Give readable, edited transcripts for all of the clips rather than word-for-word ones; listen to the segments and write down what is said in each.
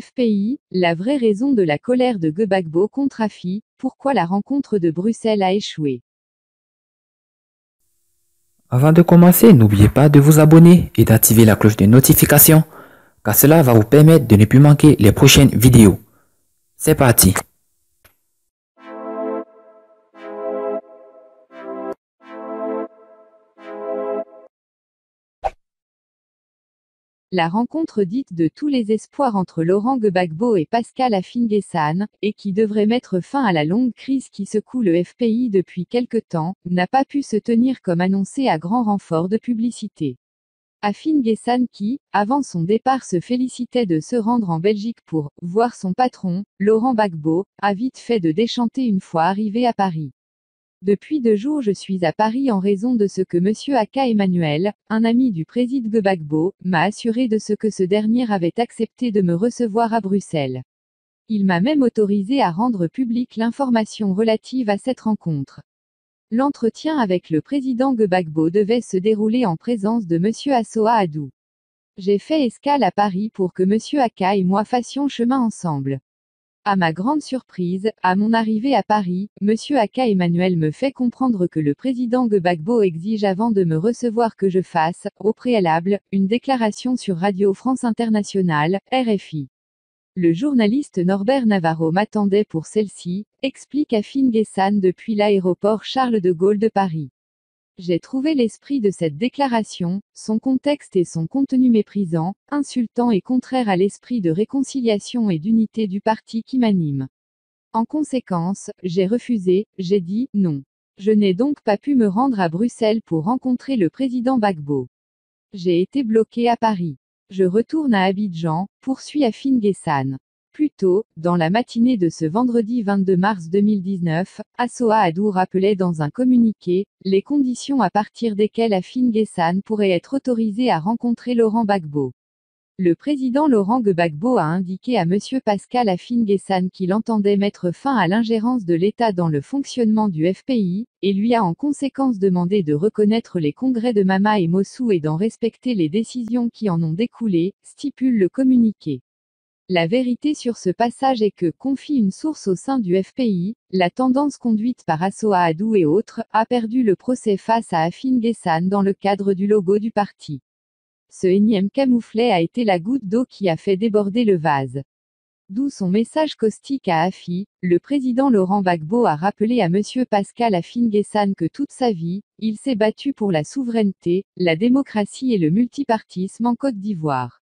FPI, la vraie raison de la colère de Gbagbo contre Afi, pourquoi la rencontre de Bruxelles a échoué. Avant de commencer, n'oubliez pas de vous abonner et d'activer la cloche de notification, car cela va vous permettre de ne plus manquer les prochaines vidéos. C'est parti! La rencontre dite de tous les espoirs entre Laurent Gbagbo et Pascal Affi-N'Guessan, et qui devrait mettre fin à la longue crise qui secoue le FPI depuis quelque temps, n'a pas pu se tenir comme annoncé à grand renfort de publicité. Affi-N'Guessan qui, avant son départ se félicitait de se rendre en Belgique pour « voir son patron », Laurent Gbagbo, a vite fait de déchanter une fois arrivé à Paris. Depuis 2 jours je suis à Paris en raison de ce que M. Aka Emmanuel, un ami du président Gbagbo, m'a assuré de ce que ce dernier avait accepté de me recevoir à Bruxelles. Il m'a même autorisé à rendre publique l'information relative à cette rencontre. L'entretien avec le président Gbagbo devait se dérouler en présence de M. Assoa Adou. J'ai fait escale à Paris pour que M. Aka et moi fassions chemin ensemble. À ma grande surprise, à mon arrivée à Paris, M. Aka Emmanuel me fait comprendre que le président Gbagbo exige avant de me recevoir que je fasse, au préalable, une déclaration sur Radio France Internationale, RFI. Le journaliste Norbert Navarro m'attendait pour celle-ci, explique Affi-N'Guessan depuis l'aéroport Charles de Gaulle de Paris. J'ai trouvé l'esprit de cette déclaration, son contexte et son contenu méprisant, insultant et contraire à l'esprit de réconciliation et d'unité du parti qui m'anime. En conséquence, j'ai refusé, j'ai dit « non ». Je n'ai donc pas pu me rendre à Bruxelles pour rencontrer le président Gbagbo. J'ai été bloqué à Paris. Je retourne à Abidjan, poursuit Affi-N'Guessan. Plus tôt, dans la matinée de ce vendredi 22 mars 2019, Assoa Adou rappelait dans un communiqué, les conditions à partir desquelles Affi-N'Guessan pourrait être autorisé à rencontrer Laurent Gbagbo. Le président Laurent Gbagbo a indiqué à M. Pascal Affi-N'Guessan qu'il entendait mettre fin à l'ingérence de l'État dans le fonctionnement du FPI, et lui a en conséquence demandé de reconnaître les congrès de Mama et Mossou et d'en respecter les décisions qui en ont découlé, stipule le communiqué. La vérité sur ce passage est que, confie une source au sein du FPI, la tendance conduite par Assoa Adou et autres, a perdu le procès face à Affi-N'Guessan dans le cadre du logo du parti. Ce énième camouflet a été la goutte d'eau qui a fait déborder le vase. D'où son message caustique à Afi, le président Laurent Gbagbo a rappelé à M. Pascal Affi-N'Guessan que toute sa vie, il s'est battu pour la souveraineté, la démocratie et le multipartisme en Côte d'Ivoire.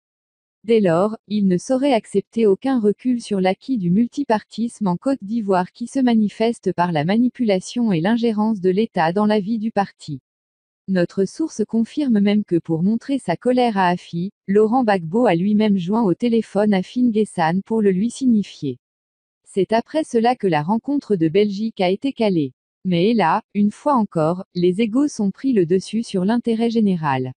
Dès lors, il ne saurait accepter aucun recul sur l'acquis du multipartisme en Côte d'Ivoire qui se manifeste par la manipulation et l'ingérence de l'État dans la vie du parti. Notre source confirme même que pour montrer sa colère à Afi, Laurent Gbagbo a lui-même joint au téléphone Affi-N'Guessan pour le lui signifier. C'est après cela que la rencontre de Belgique a été calée. Mais là, une fois encore, les égos sont pris le dessus sur l'intérêt général.